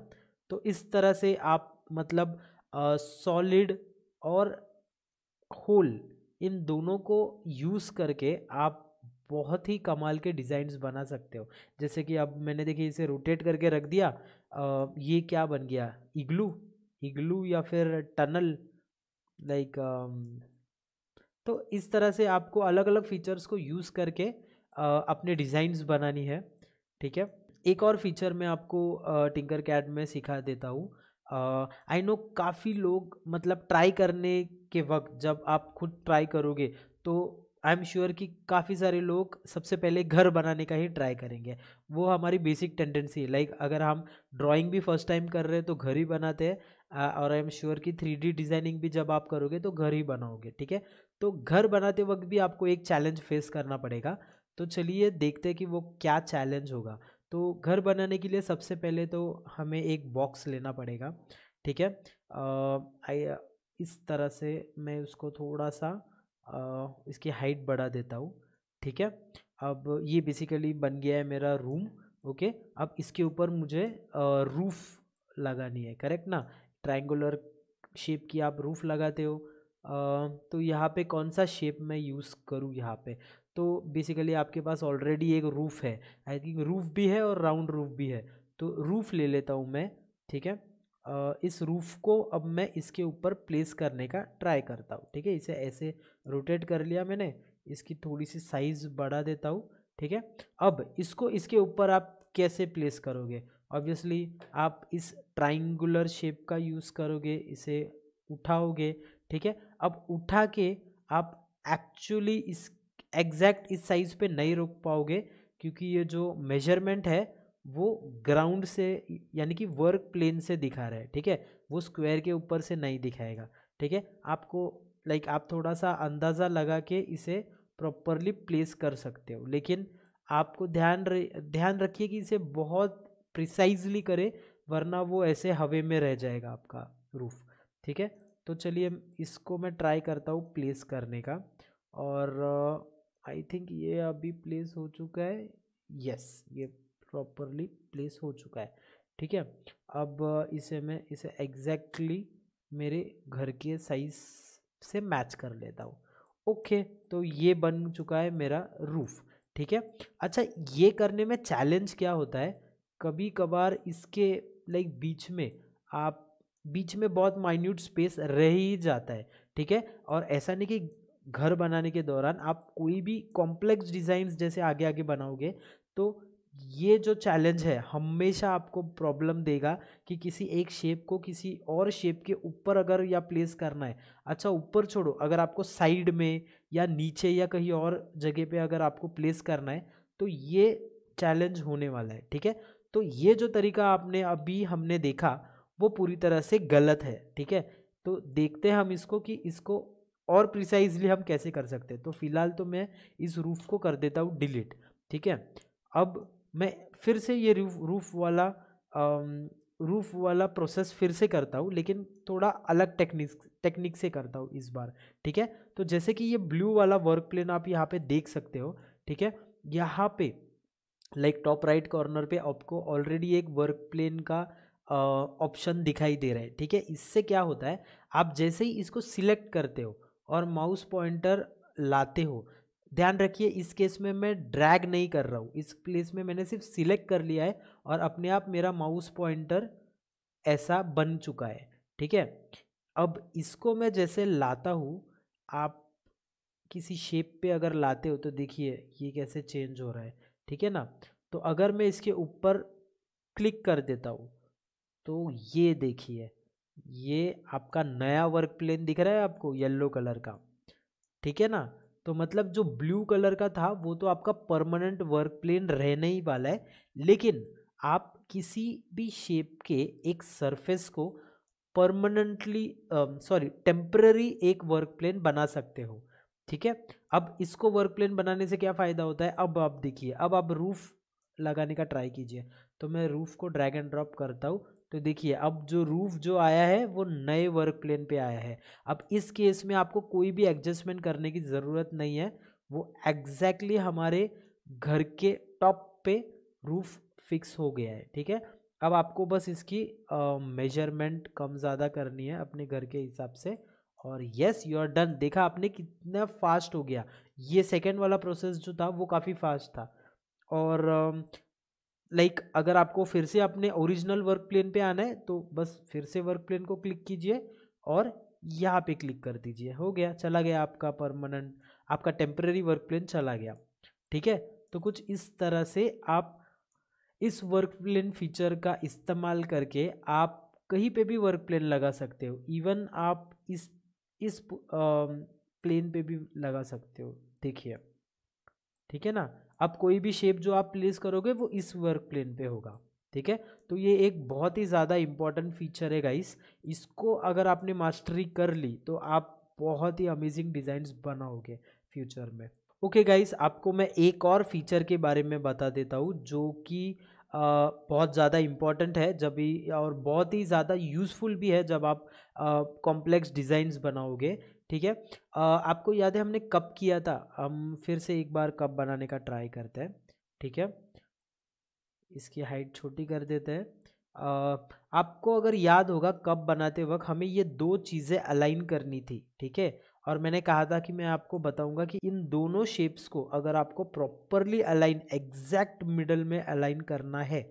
तो इस तरह से आप मतलब सॉलिड और होल, इन दोनों को यूज़ करके आप बहुत ही कमाल के डिज़ाइंस बना सकते हो। जैसे कि अब मैंने देखिए इसे रोटेट करके रख दिया, ये क्या बन गया, इग्लू, इग्लू या फिर टनल, लाइक तो इस तरह से आपको अलग अलग फीचर्स को यूज़ करके अपने डिज़ाइंस बनानी है, ठीक है। एक और फीचर मैं आपको टिंकर कैड में सिखा देता हूँ। आई नो काफ़ी लोग मतलब ट्राई करने के वक्त जब आप खुद ट्राई करोगे तो आई एम श्योर कि काफ़ी सारे लोग सबसे पहले घर बनाने का ही ट्राई करेंगे। वो हमारी बेसिक टेंडेंसी है, लाइक अगर हम ड्राइंग भी फर्स्ट टाइम कर रहे हैं तो घर ही बनाते हैं, और आई एम श्योर कि 3D डिज़ाइनिंग भी जब आप करोगे तो घर ही बनाओगे, ठीक है। तो घर बनाते वक्त भी आपको एक चैलेंज फेस करना पड़ेगा। तो चलिए देखते हैं कि वो क्या चैलेंज होगा। तो घर बनाने के लिए सबसे पहले तो हमें एक बॉक्स लेना पड़ेगा, ठीक है। इस तरह से मैं उसको थोड़ा सा इसकी हाइट बढ़ा देता हूँ, ठीक है। अब ये बेसिकली बन गया है मेरा रूम। ओके, अब इसके ऊपर मुझे रूफ लगानी है, करेक्ट ना। ट्रायंगुलर शेप की आप रूफ लगाते हो। तो यहाँ पे कौन सा शेप मैं यूज़ करूँ यहाँ पे, तो बेसिकली आपके पास ऑलरेडी एक रूफ़ है, आई थिंक रूफ़ भी है और राउंड रूफ़ भी है, तो रूफ़ ले लेता हूँ मैं, ठीक है। इस रूफ़ को अब मैं इसके ऊपर प्लेस करने का ट्राई करता हूँ, ठीक है। इसे ऐसे रोटेट कर लिया मैंने, इसकी थोड़ी सी साइज़ बढ़ा देता हूँ, ठीक है। अब इसको इसके ऊपर आप कैसे प्लेस करोगे, ऑब्वियसली आप इस ट्राइंगुलर शेप का यूज़ करोगे, इसे उठाओगे, ठीक है। अब उठा के आप एक्चुअली इस एग्जैक्ट इस साइज़ पे नहीं रोक पाओगे, क्योंकि ये जो मेजरमेंट है वो ग्राउंड से यानी कि वर्क प्लेन से दिखा रहा है, ठीक है। वो स्क्वायर के ऊपर से नहीं दिखाएगा, ठीक है। आपको लाइक आप थोड़ा सा अंदाज़ा लगा के इसे प्रॉपरली प्लेस कर सकते हो, लेकिन आपको ध्यान रखिए कि इसे बहुत प्रिसाइजली करे, वरना वो ऐसे हवे में रह जाएगा आपका रूफ, ठीक है। तो चलिए इसको मैं ट्राई करता हूँ प्लेस करने का, और आई थिंक ये अभी प्लेस हो चुका है, यस ये प्रॉपरली प्लेस हो चुका है, ठीक है। अब इसे एग्जैक्टली मेरे घर के साइज से मैच कर लेता हूँ। ओके, तो ये बन चुका है मेरा रूफ, ठीक है। अच्छा, ये करने में चैलेंज क्या होता है, कभी कभार इसके लाइक बीच में बहुत माइन्यूट स्पेस रह ही जाता है, ठीक है। और ऐसा नहीं कि घर बनाने के दौरान आप कोई भी कॉम्प्लेक्स डिज़ाइंस जैसे आगे आगे बनाओगे तो ये जो चैलेंज है हमेशा आपको प्रॉब्लम देगा कि किसी एक शेप को किसी और शेप के ऊपर अगर या प्लेस करना है। अच्छा, ऊपर छोड़ो, अगर आपको साइड में या नीचे या कहीं और जगह पे अगर आपको प्लेस करना है तो ये चैलेंज होने वाला है, ठीक है। तो ये जो तरीका आपने अभी हमने देखा वो पूरी तरह से गलत है, ठीक है। तो देखते हैं हम इसको और प्रिसाइजली हम कैसे कर सकते हैं। तो फिलहाल तो मैं इस रूफ को कर देता हूँ डिलीट, ठीक है। अब मैं फिर से ये रूफ वाला प्रोसेस फिर से करता हूँ, लेकिन थोड़ा अलग टेक्निक से करता हूँ इस बार, ठीक है। तो जैसे कि ये ब्लू वाला वर्क प्लेन आप यहाँ पे देख सकते हो, ठीक है। यहाँ पे लाइक टॉप राइट कॉर्नर पे आपको ऑलरेडी एक वर्क प्लेन का ऑप्शन दिखाई दे रहा है, ठीक है। इससे क्या होता है, आप जैसे ही इसको सिलेक्ट करते हो और माउस पॉइंटर लाते हो, ध्यान रखिए इस केस में मैं ड्रैग नहीं कर रहा हूँ, इस प्लेस में मैंने सिर्फ सिलेक्ट कर लिया है और अपने आप मेरा माउस पॉइंटर ऐसा बन चुका है, ठीक है। अब इसको मैं जैसे लाता हूँ, आप किसी शेप पे अगर लाते हो तो देखिए ये कैसे चेंज हो रहा है, ठीक है ना। तो अगर मैं इसके ऊपर क्लिक कर देता हूँ तो ये देखिए, ये आपका नया वर्क प्लेन दिख रहा है आपको येलो कलर का, ठीक है ना। तो मतलब जो ब्लू कलर का था वो तो आपका परमानेंट वर्क प्लेन रहने ही वाला है, लेकिन आप किसी भी शेप के एक सरफेस को परमानेंटली टेम्पररी एक वर्क प्लेन बना सकते हो, ठीक है। अब इसको वर्क प्लेन बनाने से क्या फ़ायदा होता है, अब आप देखिए, अब आप रूफ लगाने का ट्राई कीजिए। तो मैं रूफ को ड्रैग एंड ड्रॉप करता हूँ, तो देखिए अब जो रूफ जो आया है वो नए वर्क प्लेन पे आया है। अब इस केस में आपको कोई भी एडजस्टमेंट करने की ज़रूरत नहीं है, वो एग्जैक्टली हमारे घर के टॉप पे रूफ फिक्स हो गया है, ठीक है। अब आपको बस इसकी मेजरमेंट कम ज़्यादा करनी है अपने घर के हिसाब से, और यस यू आर डन। देखा आपने कितना फास्ट हो गया, ये सेकेंड वाला प्रोसेस जो था वो काफ़ी फास्ट था। और अगर आपको फिर से अपने ओरिजिनल वर्क प्लेन पे आना है तो बस फिर से वर्क प्लेन को क्लिक कीजिए और यहाँ पे क्लिक कर दीजिए, हो गया, चला गया आपका परमानेंट, आपका टेम्पररी वर्क प्लेन चला गया, ठीक है। तो कुछ इस तरह से आप इस वर्क प्लेन फीचर का इस्तेमाल करके आप कहीं पे भी वर्क प्लेन लगा सकते हो, इवन आप इस प्लेन पे भी लगा सकते हो, देखिए, ठीक है ना। अब कोई भी शेप जो आप प्लेस करोगे वो इस वर्क प्लेन पे होगा, ठीक है। तो ये एक बहुत ही ज़्यादा इम्पॉर्टेंट फीचर है गाइस, इसको अगर आपने मास्टरी कर ली तो आप बहुत ही अमेजिंग डिज़ाइंस बनाओगे फ्यूचर में। ओके गाइस, आपको मैं एक और फीचर के बारे में बता देता हूँ जो कि बहुत ज़्यादा इम्पॉर्टेंट है जब भी, और बहुत ही ज़्यादा यूज़फुल भी है जब आप कॉम्प्लेक्स डिज़ाइंस बनाओगे, ठीक है। आपको याद है हमने कप किया था, हम फिर से एक बार कप बनाने का ट्राई करते हैं, ठीक है। इसकी हाइट छोटी कर देते हैं। आपको अगर याद होगा कप बनाते वक्त हमें ये दो चीज़ें अलाइन करनी थी, ठीक है। और मैंने कहा था कि मैं आपको बताऊंगा कि इन दोनों शेप्स को अगर आपको प्रॉपरली अलाइन, एग्जैक्ट मिडल में अलाइन करना है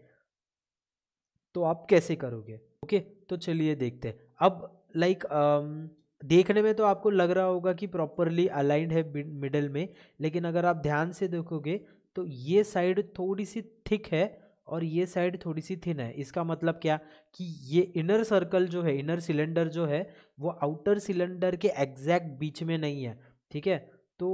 तो आप कैसे करोगे। ओके, तो चलिए देखते हैं। अब देखने में तो आपको लग रहा होगा कि प्रॉपरली अलाइंड है मिडल में, लेकिन अगर आप ध्यान से देखोगे तो ये साइड थोड़ी सी थिक है और ये साइड थोड़ी सी थिन है। इसका मतलब क्या कि ये इनर सर्कल जो है, इनर सिलेंडर जो है वो आउटर सिलेंडर के एग्जैक्ट बीच में नहीं है, ठीक है। तो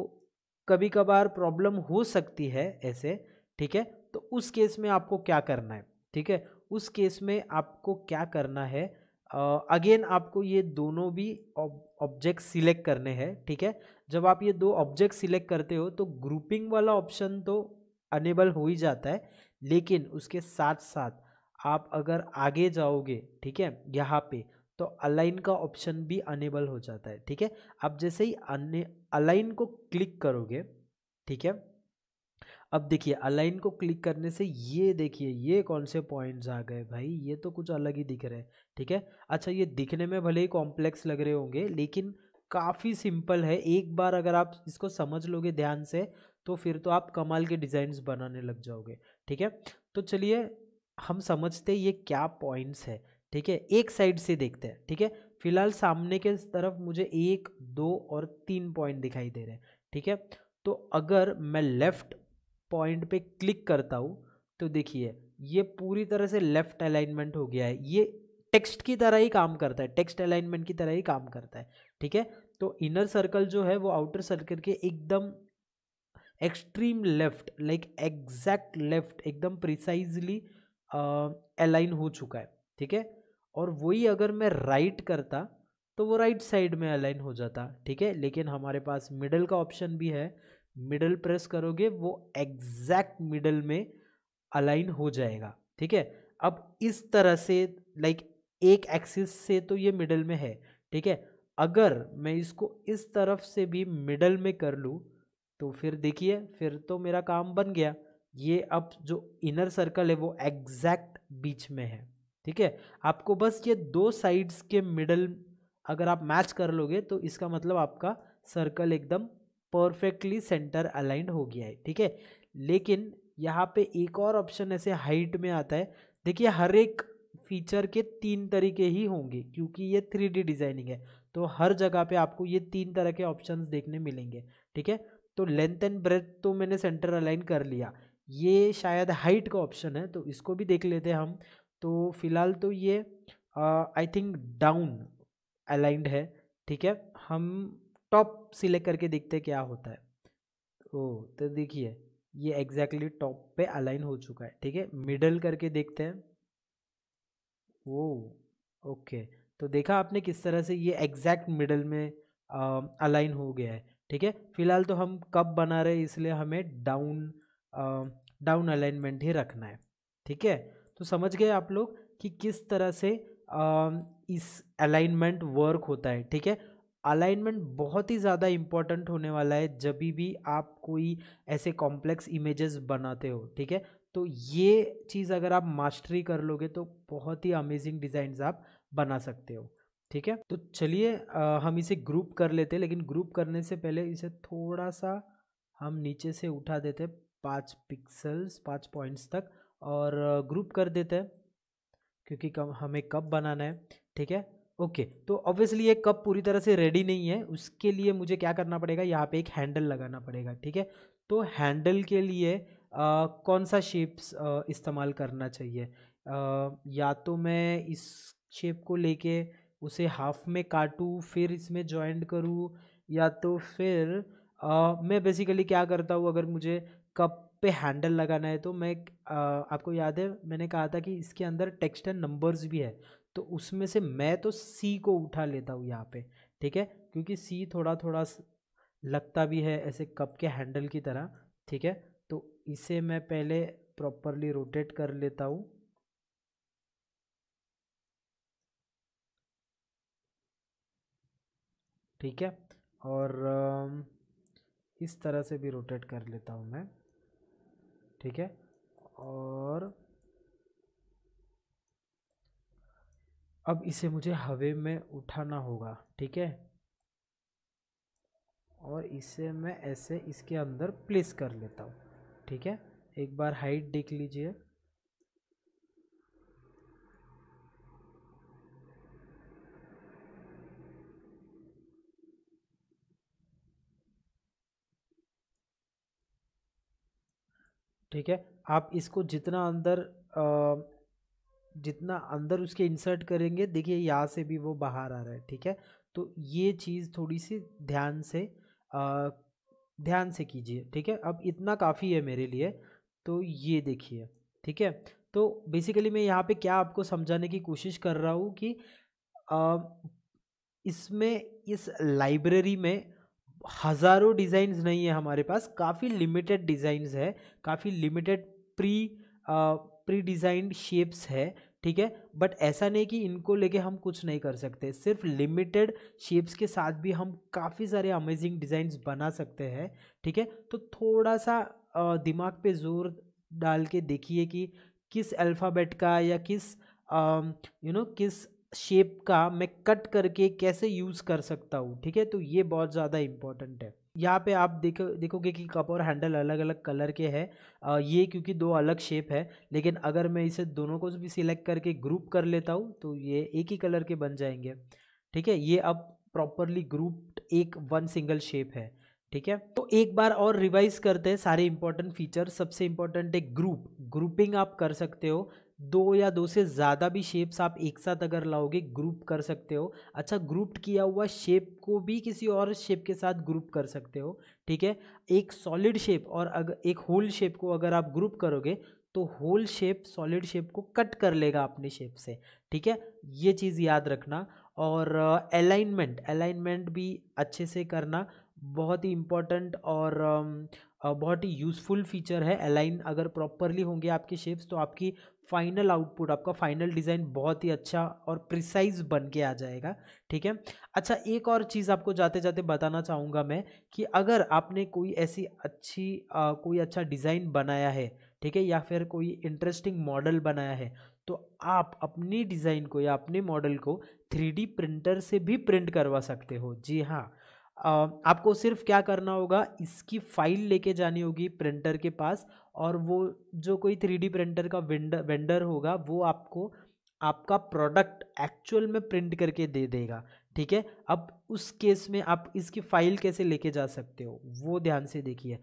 कभी कभार प्रॉब्लम हो सकती है ऐसे, ठीक है। तो उस केस में आपको क्या करना है, ठीक है, उस केस में आपको क्या करना है, अगेन आपको ये दोनों भी ऑब्जेक्ट सिलेक्ट करने हैं, ठीक है। जब आप ये दो ऑब्जेक्ट सिलेक्ट करते हो तो ग्रुपिंग वाला ऑप्शन तो अनेबल हो ही जाता है, लेकिन उसके साथ साथ आप अगर आगे जाओगे, ठीक है, यहाँ पे तो अलाइन का ऑप्शन भी अनेबल हो जाता है, ठीक है। आप जैसे ही अलाइन को क्लिक करोगे, ठीक है, अब देखिए अलाइन को क्लिक करने से ये देखिए ये कौन से पॉइंट्स आ गए भाई, ये तो कुछ अलग ही दिख रहे हैं, ठीक है। अच्छा, ये दिखने में भले ही कॉम्प्लेक्स लग रहे होंगे लेकिन काफ़ी सिंपल है, एक बार अगर आप इसको समझ लोगे ध्यान से तो फिर तो आप कमाल के डिज़ाइंस बनाने लग जाओगे, ठीक है। तो चलिए हम समझते ये क्या पॉइंट्स है, ठीक है, एक साइड से देखते हैं, ठीक है। फिलहाल सामने के तरफ मुझे 1, 2 और 3 पॉइंट दिखाई दे रहे हैं, ठीक है। तो अगर मैं लेफ्ट पॉइंट पे क्लिक करता हूँ तो देखिए ये पूरी तरह से लेफ्ट अलाइनमेंट हो गया है, ये टेक्स्ट की तरह ही काम करता है, टेक्स्ट अलाइनमेंट की तरह ही काम करता है, ठीक है। तो इनर सर्कल जो है वो आउटर सर्कल के एकदम एक्सट्रीम लेफ्ट, एग्जैक्ट लेफ्ट, एकदम प्रिसाइजली अलाइन हो चुका है, ठीक है। और वही अगर मैं राइट करता तो वो राइट साइड में अलाइन हो जाता, ठीक है। लेकिन हमारे पास मिडल का ऑप्शन भी है, मिडल प्रेस करोगे वो एग्जैक्ट मिडल में अलाइन हो जाएगा, ठीक है। अब इस तरह से एक एक्सिस से तो ये मिडल में है, ठीक है। अगर मैं इसको इस तरफ से भी मिडल में कर लूँ तो फिर देखिए फिर तो मेरा काम बन गया, ये अब जो इनर सर्कल है वो एग्जैक्ट बीच में है, ठीक है। आपको बस ये दो साइड्स के मिडल अगर आप मैच कर लोगे तो इसका मतलब आपका सर्कल एकदम परफेक्टली सेंटर अलाइंड हो गया है, ठीक है। लेकिन यहाँ पे एक और ऑप्शन ऐसे हाइट में आता है, देखिए हर एक फीचर के 3 तरीके ही होंगे, क्योंकि ये 3D डिजाइनिंग है तो हर जगह पे आपको ये 3 तरह के ऑप्शंस देखने मिलेंगे। ठीक है, तो लेंथ एंड ब्रेथ तो मैंने सेंटर अलाइन कर लिया, ये शायद हाइट का ऑप्शन है तो इसको भी देख लेते हैं हम। तो फिलहाल तो ये आई थिंक डाउन अलाइंड है। ठीक है, हम टॉप सिलेक्ट करके देखते हैं क्या होता है। तो देखिए ये एग्जैक्टली टॉप पे अलाइन हो चुका है। ठीक है, मिडल करके देखते हैं। ओके, तो देखा आपने किस तरह से ये एग्जैक्ट मिडल में अलाइन हो गया है। ठीक है, फिलहाल तो हम कब बना रहे हैं इसलिए हमें डाउन अलाइनमेंट ही रखना है। ठीक है, तो समझ गए आप लोग कि किस तरह से इस अलाइनमेंट वर्क होता है। ठीक है, अलाइनमेंट बहुत ही ज़्यादा इम्पोर्टेंट होने वाला है जब भी आप कोई ऐसे कॉम्प्लेक्स इमेजेस बनाते हो। ठीक है, तो ये चीज़ अगर आप मास्टरी कर लोगे तो बहुत ही अमेजिंग डिज़ाइंस आप बना सकते हो। ठीक है, तो चलिए हम इसे ग्रुप कर लेते हैं, लेकिन ग्रुप करने से पहले इसे थोड़ा सा हम नीचे से उठा देते हैं 5 पिक्सल्स 5 पॉइंट्स तक और ग्रुप कर देते हैं, क्योंकि हमें कप बनाना है। ठीक है, ओके, तो ऑब्वियसली ये कप पूरी तरह से रेडी नहीं है, उसके लिए मुझे क्या करना पड़ेगा, यहाँ पे एक हैंडल लगाना पड़ेगा। ठीक है, तो हैंडल के लिए कौन सा शेप्स इस्तेमाल करना चाहिए, या तो मैं इस शेप को लेके उसे हाफ में काटूँ फिर इसमें जॉइंट करूँ, या तो फिर मैं बेसिकली क्या करता हूँ, अगर मुझे कप पे हैंडल लगाना है तो मैं आपको याद है मैंने कहा था कि इसके अंदर टेक्स्ट एंड नंबर्स भी है, तो उसमें से मैं तो सी को उठा लेता हूँ यहाँ पे। ठीक है, क्योंकि सी थोड़ा थोड़ा लगता भी है ऐसे कप के हैंडल की तरह। ठीक है, तो इसे मैं पहले प्रॉपरली रोटेट कर लेता हूँ। ठीक है, और इस तरह से भी रोटेट कर लेता हूँ मैं। ठीक है, और अब इसे मुझे हवा में उठाना होगा। ठीक है, और इसे मैं ऐसे इसके अंदर प्लेस कर लेता हूँ। ठीक है, एक बार हाइट देख लीजिए। ठीक है, आप इसको जितना अंदर उसके इंसर्ट करेंगे, देखिए यहाँ से भी वो बाहर आ रहा है। ठीक है, तो ये चीज़ थोड़ी सी ध्यान से कीजिए। ठीक है, अब इतना काफ़ी है मेरे लिए, तो ये देखिए। ठीक है, तो बेसिकली मैं यहाँ पे क्या आपको समझाने की कोशिश कर रहा हूँ कि आ, इसमें इस लाइब्रेरी में हज़ारों डिज़ाइंस नहीं है हमारे पास, काफ़ी लिमिटेड डिज़ाइंस है, काफ़ी लिमिटेड प्री डिज़ाइंड शेप्स है। ठीक है, बट ऐसा नहीं कि इनको लेके हम कुछ नहीं कर सकते, सिर्फ लिमिटेड शेप्स के साथ भी हम काफ़ी सारे अमेजिंग डिज़ाइंस बना सकते हैं। ठीक है, तो थोड़ा सा दिमाग पे जोर डाल के देखिए कि किस अल्फ़ाबेट का या किस शेप का मैं कट करके कैसे यूज़ कर सकता हूँ। ठीक है, तो ये बहुत ज़्यादा इम्पोर्टेंट है। यहाँ पे आप देखोगे कि कप और हैंडल अलग अलग कलर के हैं, ये क्योंकि दो अलग शेप है, लेकिन अगर मैं इसे दोनों को भी सिलेक्ट करके ग्रुप कर लेता हूँ तो ये एक ही कलर के बन जाएंगे। ठीक है, ये अब प्रॉपरली ग्रुप्ड एक वन सिंगल शेप है। ठीक है, तो एक बार और रिवाइज करते हैं सारे इंपॉर्टेंट फीचर। सबसे इंपॉर्टेंट है ग्रुपिंग आप कर सकते हो, दो या दो से ज़्यादा भी शेप्स आप एक साथ अगर लाओगे ग्रुप कर सकते हो। अच्छा, ग्रुप्ड किया हुआ शेप को भी किसी और शेप के साथ ग्रुप कर सकते हो। ठीक है, एक सॉलिड शेप और अगर एक होल शेप को अगर आप ग्रुप करोगे तो होल शेप सॉलिड शेप को कट कर लेगा अपने शेप से। ठीक है, ये चीज़ याद रखना। और अलाइनमेंट भी अच्छे से करना, बहुत ही इम्पोर्टेंट और बहुत ही यूज़फुल फीचर है। अलाइन अगर प्रॉपरली होंगे आपके शेप्स तो आपकी फाइनल आउटपुट, आपका फाइनल डिज़ाइन बहुत ही अच्छा और प्रिसाइज बन के आ जाएगा। ठीक है, अच्छा एक और चीज़ आपको जाते जाते बताना चाहूँगा मैं कि अगर आपने कोई ऐसी कोई अच्छा डिज़ाइन बनाया है, ठीक है, या फिर कोई इंटरेस्टिंग मॉडल बनाया है, तो आप अपनी डिज़ाइन को या अपने मॉडल को 3D प्रिंटर से भी प्रिंट करवा सकते हो। जी हाँ, आपको सिर्फ क्या करना होगा, इसकी फाइल लेके जानी होगी प्रिंटर के पास, और वो जो कोई 3D प्रिंटर का वेंडर होगा वो आपको आपका प्रोडक्ट एक्चुअल में प्रिंट करके दे देगा। ठीक है, अब उस केस में आप इसकी फाइल कैसे लेके जा सकते हो वो ध्यान से देखिए।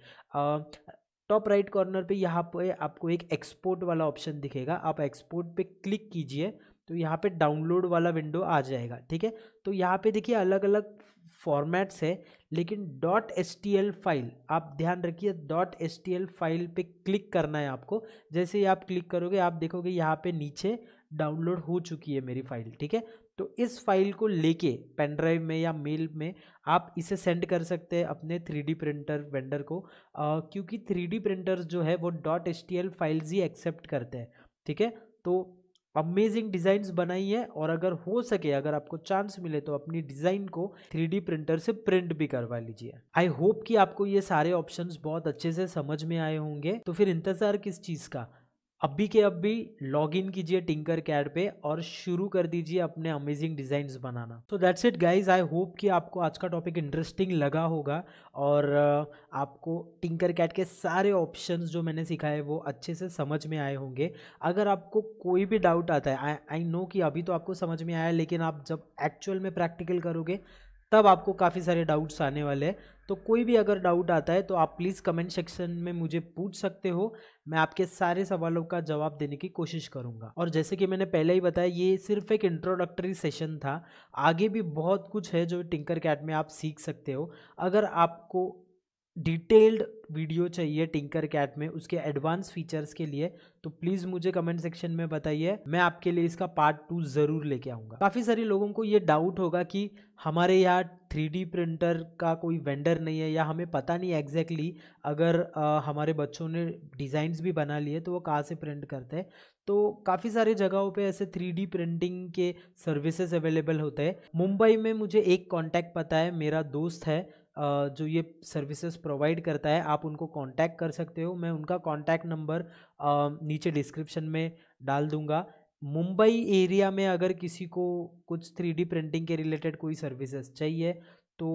टॉप राइट कॉर्नर पे यहाँ पे आपको एक एक्सपोर्ट वाला ऑप्शन दिखेगा, आप एक्सपोर्ट पे क्लिक कीजिए तो यहाँ पे डाउनलोड वाला विंडो आ जाएगा। ठीक है, तो यहाँ पे देखिए अलग अलग फॉर्मेट्स है, लेकिन .stl फाइल आप ध्यान रखिए, .stl फाइल पे क्लिक करना है आपको। जैसे ही आप क्लिक करोगे आप देखोगे यहाँ पे नीचे डाउनलोड हो चुकी है मेरी फाइल। ठीक है, तो इस फाइल को लेके पेन ड्राइव में या मेल में आप इसे सेंड कर सकते हैं अपने 3D प्रिंटर वेंडर को, क्योंकि 3D प्रिंटर्स जो है वो .stl फाइल्स ही एक्सेप्ट करते हैं। ठीक है, तो अमेजिंग डिज़ाइंस बनाइए, और अगर हो सके, अगर आपको चांस मिले तो अपनी डिज़ाइन को 3D प्रिंटर से प्रिंट भी करवा लीजिए। आई होप कि आपको ये सारे ऑप्शंस बहुत अच्छे से समझ में आए होंगे। तो फिर इंतज़ार किस चीज़ का, अभी के अभी लॉग इन कीजिए टिंकरकैड पे और शुरू कर दीजिए अपने अमेजिंग डिज़ाइंस बनाना। तो that's it guys, I hope कि आपको आज का टॉपिक इंटरेस्टिंग लगा होगा और आपको टिंकरकैड के सारे ऑप्शंस जो मैंने सिखाए वो अच्छे से समझ में आए होंगे। अगर आपको कोई भी डाउट आता है, आई नो कि अभी तो आपको समझ में आया, लेकिन आप जब एक्चुअल में प्रैक्टिकल करोगे तब आपको काफ़ी सारे डाउट्स आने वाले हैं। तो कोई भी अगर डाउट आता है तो आप प्लीज़ कमेंट सेक्शन में मुझे पूछ सकते हो, मैं आपके सारे सवालों का जवाब देने की कोशिश करूंगा। और जैसे कि मैंने पहले ही बताया, ये सिर्फ एक इंट्रोडक्टरी सेशन था, आगे भी बहुत कुछ है जो टिंकरकैड में आप सीख सकते हो। अगर आपको डिटेल्ड वीडियो चाहिए टिंकरकैड में उसके एडवांस फीचर्स के लिए, तो प्लीज़ मुझे कमेंट सेक्शन में बताइए, मैं आपके लिए इसका पार्ट 2 ज़रूर लेके आऊँगा। काफ़ी सारे लोगों को ये डाउट होगा कि हमारे यहाँ 3D प्रिंटर का कोई वेंडर नहीं है, या हमें पता नहीं एग्जैक्टली अगर हमारे बच्चों ने डिज़ाइंस भी बना लिए तो वो कहाँ से प्रिंट करते हैं। तो काफ़ी सारी जगहों पे ऐसे 3D प्रिंटिंग के सर्विसेज अवेलेबल होते हैं। मुंबई में मुझे एक कॉन्टैक्ट पता है, मेरा दोस्त है जो ये सर्विसेज प्रोवाइड करता है, आप उनको कांटेक्ट कर सकते हो। मैं उनका कांटेक्ट नंबर नीचे डिस्क्रिप्शन में डाल दूंगा। मुंबई एरिया में अगर किसी को कुछ 3D प्रिंटिंग के रिलेटेड कोई सर्विसेज चाहिए तो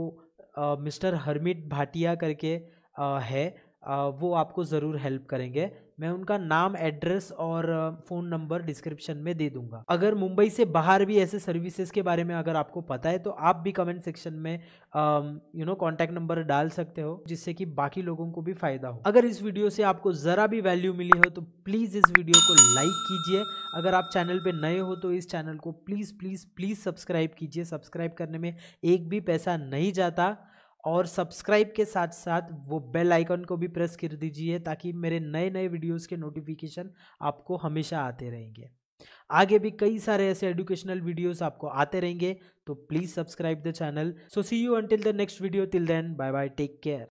मिस्टर हरमित भाटिया करके है, वो आपको ज़रूर हेल्प करेंगे। मैं उनका नाम, एड्रेस और फ़ोन नंबर डिस्क्रिप्शन में दे दूंगा। अगर मुंबई से बाहर भी ऐसे सर्विसेज के बारे में अगर आपको पता है तो आप भी कमेंट सेक्शन में कॉन्टैक्ट नंबर डाल सकते हो, जिससे कि बाकी लोगों को भी फ़ायदा हो। अगर इस वीडियो से आपको ज़रा भी वैल्यू मिली हो तो प्लीज़ इस वीडियो को लाइक कीजिए। अगर आप चैनल पर नए हो तो इस चैनल को प्लीज़ प्लीज़ प्लीज़ सब्सक्राइब कीजिए। सब्सक्राइब करने में एक भी पैसा नहीं जाता, और सब्सक्राइब के साथ साथ वो बेल आइकन को भी प्रेस कर दीजिए, ताकि मेरे नए नए वीडियोस के नोटिफिकेशन आपको हमेशा आते रहेंगे। आगे भी कई सारे ऐसे एजुकेशनल वीडियोस आपको आते रहेंगे, तो please subscribe the channel. So see you until the next video, till then bye bye, take care.